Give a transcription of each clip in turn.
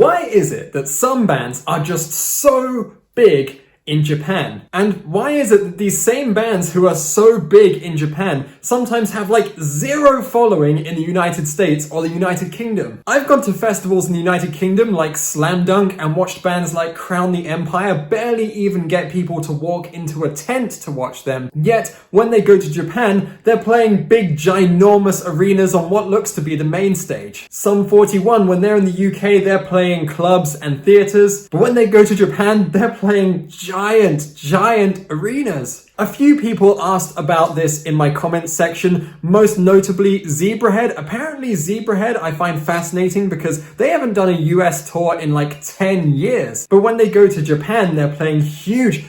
Why is it that some bands are just so big in Japan? And why is it that these same bands who are so big in Japan sometimes have like zero following in the United States or the United Kingdom? I've gone to festivals in the United Kingdom like Slam Dunk and watched bands like Crown the Empire barely even get people to walk into a tent to watch them. Yet when they go to Japan, they're playing big ginormous arenas on what looks to be the main stage. Sum 41, when they're in the UK, they're playing clubs and theatres, but when they go to Japan, they're playing giant arenas. A few people asked about this in my comments section, most notably Zebrahead. Apparently Zebrahead I find fascinating because they haven't done a US tour in like 10 years. But when they go to Japan, they're playing huge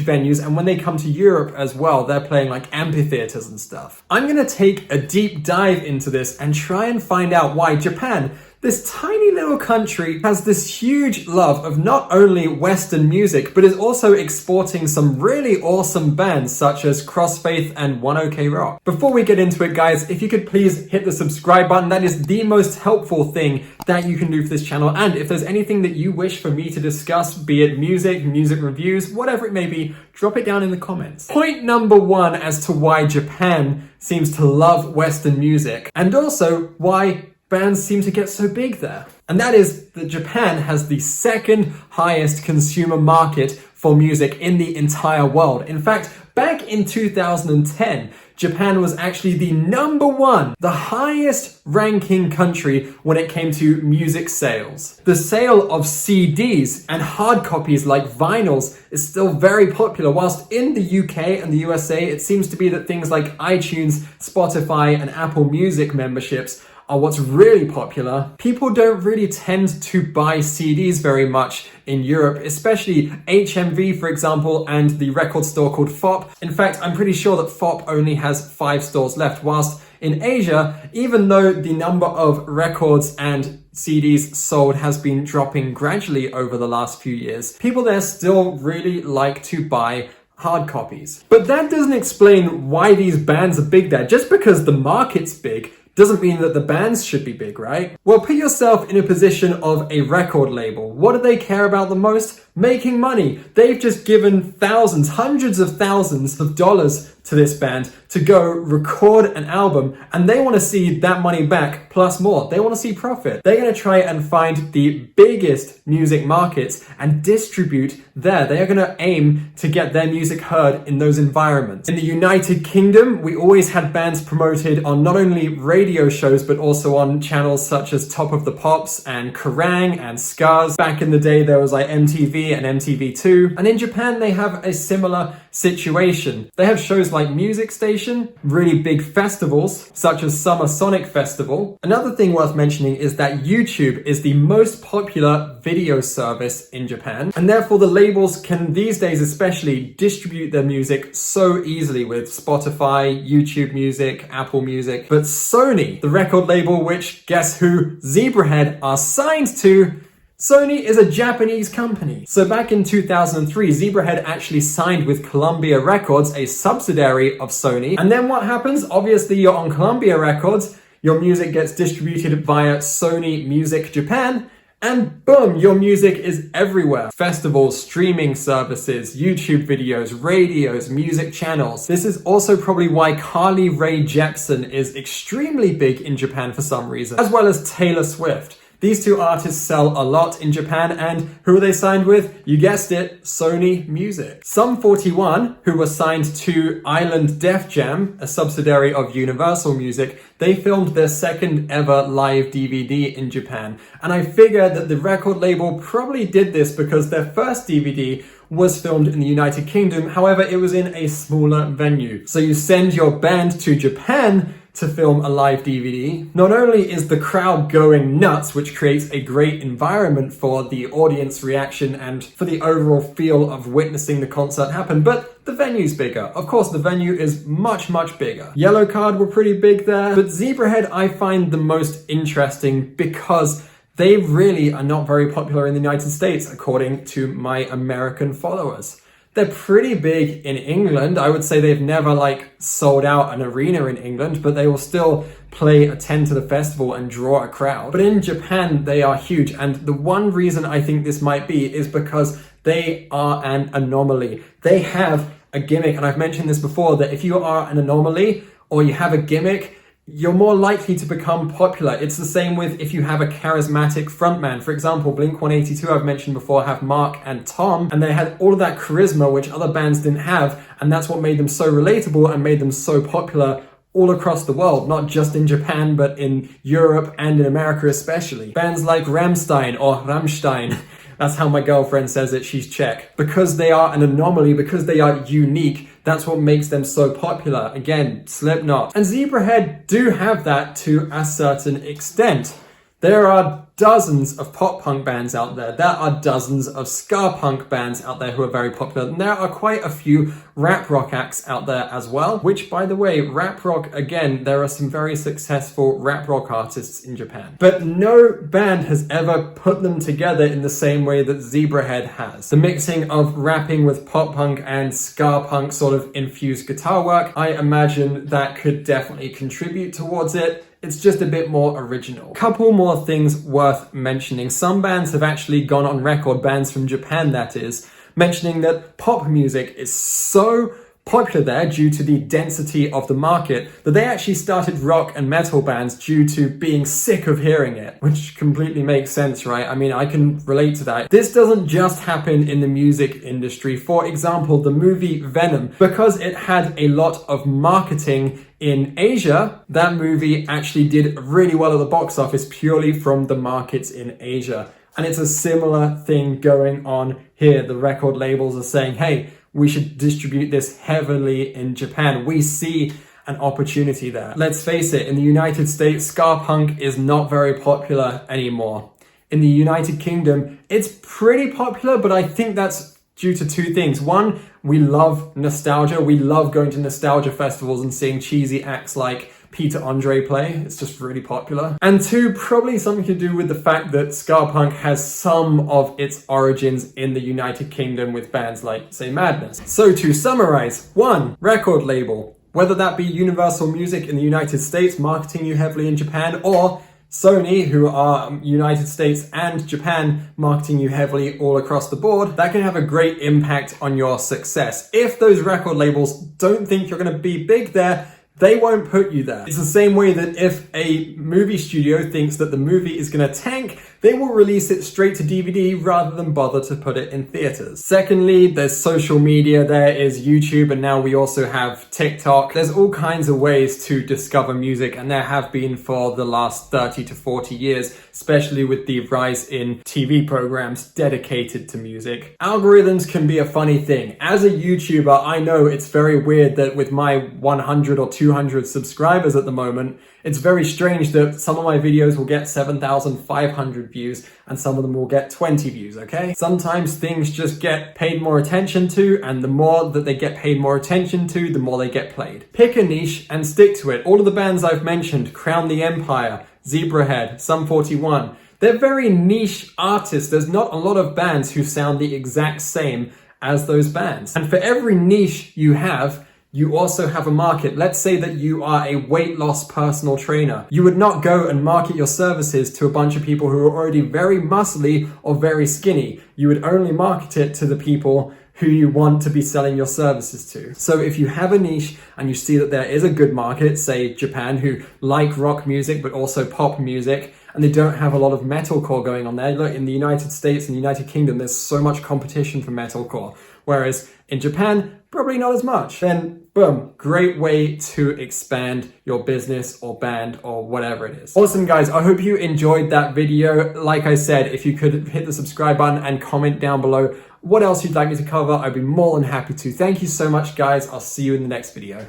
venues, and when they come to Europe as well, they're playing like amphitheaters and stuff. I'm gonna take a deep dive into this and try and find out why Japan, this tiny little country, has this huge love of not only Western music, but is also exporting some really awesome bands such as Crossfaith and 1OK Rock. Before we get into it, guys, if you could please hit the subscribe button, that is the most helpful thing that you can do for this channel. And if there's anything that you wish for me to discuss, be it music reviews, whatever it may be, drop it down in the comments. Point number one as to why Japan seems to love Western music, and also why bands seem to get so big there. And that is that Japan has the second highest consumer market for music in the entire world. In fact, back in 2010, Japan was actually the number one, the highest ranking country when it came to music sales. The sale of CDs and hard copies like vinyls is still very popular, whilst in the UK and the USA, it seems to be that things like iTunes, Spotify, and Apple Music memberships are what's really popular. People don't really tend to buy CDs very much in Europe, especially HMV, for example, and the record store called FOP. In fact, I'm pretty sure that FOP only has 5 stores left, whilst in Asia, even though the number of records and CDs sold has been dropping gradually over the last few years, people there still really like to buy hard copies. But that doesn't explain why these bands are big there. Just because the market's big doesn't mean that the bands should be big, right? Well, put yourself in a position of a record label. What do they care about the most? Making money. They've just given thousands, hundreds of thousands of dollars to this band to go record an album, and they want to see that money back plus more. They want to see profit. They're going to try and find the biggest music markets and distribute there. They are going to aim to get their music heard in those environments. In the United Kingdom, we always had bands promoted on not only radio shows, but also on channels such as Top of the Pops and Kerrang and Scars. Back in the day, there was like MTV and MTV2. And in Japan, they have a similar situation. They have shows like Music Station, really big festivals such as Summer Sonic Festival. Another thing worth mentioning is that YouTube is the most popular video service in Japan, and therefore the labels can these days especially distribute their music so easily with Spotify, YouTube Music, Apple Music. But Sony, the record label which, guess who, Zebrahead are signed to, Sony is a Japanese company. So back in 2003, Zebrahead actually signed with Columbia Records, a subsidiary of Sony. And then what happens? Obviously, you're on Columbia Records, your music gets distributed via Sony Music Japan, and boom, your music is everywhere. Festivals, streaming services, YouTube videos, radios, music channels. This is also probably why Carly Rae Jepsen is extremely big in Japan for some reason, as well as Taylor Swift. These two artists sell a lot in Japan, and who are they signed with? You guessed it, Sony Music. Sum 41, who were signed to Island Def Jam, a subsidiary of Universal Music, they filmed their second ever live DVD in Japan. And I figure that the record label probably did this because their first DVD was filmed in the United Kingdom. However, it was in a smaller venue. So you send your band to Japan to film a live DVD. Not only is the crowd going nuts, which creates a great environment for the audience reaction and for the overall feel of witnessing the concert happen, but the venue's bigger. Of course, the venue is much bigger. Yellowcard were pretty big there, but Zebrahead I find the most interesting because they really are not very popular in the United States, according to my American followers. They're pretty big in England. I would say they've never like sold out an arena in England, but they will still attend to the festival and draw a crowd. But in Japan, they are huge. And the one reason I think this might be is because they are an anomaly. They have a gimmick, and I've mentioned this before, that if you are an anomaly or you have a gimmick, you're more likely to become popular. It's the same with if you have a charismatic frontman. For example, Blink-182, I've mentioned before, have Mark and Tom, and they had all of that charisma which other bands didn't have, and that's what made them so relatable and made them so popular all across the world, not just in Japan, but in Europe and in America especially. Bands like Rammstein or Rammstein, that's how my girlfriend says it, she's Czech. Because they are an anomaly, because they are unique, that's what makes them so popular. Again, Slipknot. And Zebrahead do have that to a certain extent. There are dozens of pop punk bands out there. There are dozens of ska punk bands out there who are very popular. And there are quite a few rap rock acts out there as well, which, by the way, rap rock, again, there are some very successful rap rock artists in Japan. But no band has ever put them together in the same way that Zebrahead has. The mixing of rapping with pop punk and ska punk sort of infused guitar work, I imagine that could definitely contribute towards it. It's just a bit more original. Couple more things worth mentioning. Some bands have actually gone on record, bands from Japan that is, mentioning that pop music is so popular there due to the density of the market that they actually started rock and metal bands due to being sick of hearing it, which completely makes sense, right? I mean, I can relate to that. This doesn't just happen in the music industry. For example, the movie Venom, because it had a lot of marketing in Asia, that movie actually did really well at the box office purely from the markets in Asia. And it's a similar thing going on here. The record labels are saying, hey, we should distribute this heavily in Japan. We see an opportunity there. Let's face it, in the United States, ska punk is not very popular anymore. In the United Kingdom, it's pretty popular, but I think that's due to two things. One, we love nostalgia. We love going to nostalgia festivals and seeing cheesy acts like Peter Andre play. It's just really popular. And two, probably something to do with the fact that ska punk has some of its origins in the United Kingdom with bands like, say, Madness. So to summarize, one, record label, whether that be Universal Music in the United States marketing you heavily in Japan, or Sony, who are United States and Japan marketing you heavily all across the board, that can have a great impact on your success. If those record labels don't think you're going to be big there, they won't put you there. It's the same way that if a movie studio thinks that the movie is going to tank, they will release it straight to DVD rather than bother to put it in theaters. Secondly, there's social media. There is YouTube, and now we also have TikTok. There's all kinds of ways to discover music, and there have been for the last 30 to 40 years, especially with the rise in TV programs dedicated to music. Algorithms can be a funny thing. As a YouTuber, I know it's very weird that with my 100 or 200 subscribers at the moment, it's very strange that some of my videos will get 7,500 views and some of them will get 20 views, okay? Sometimes things just get paid more attention to, and the more that they get paid more attention to, the more they get played. Pick a niche and stick to it. All of the bands I've mentioned, Crown the Empire, Zebrahead, Sum 41, they're very niche artists. There's not a lot of bands who sound the exact same as those bands. And for every niche you have, you also have a market. Let's say that you are a weight loss personal trainer. You would not go and market your services to a bunch of people who are already very muscly or very skinny. You would only market it to the people who you want to be selling your services to. So if you have a niche and you see that there is a good market, say Japan, who like rock music but also pop music, and they don't have a lot of metalcore going on there. Look, in the United States and the United Kingdom, there's so much competition for metalcore, whereas in Japan, probably not as much. Then boom, great way to expand your business or band or whatever it is. Awesome, guys. I hope you enjoyed that video. Like I said, if you could hit the subscribe button and comment down below what else you'd like me to cover, I'd be more than happy to. Thank you so much, guys. I'll see you in the next video.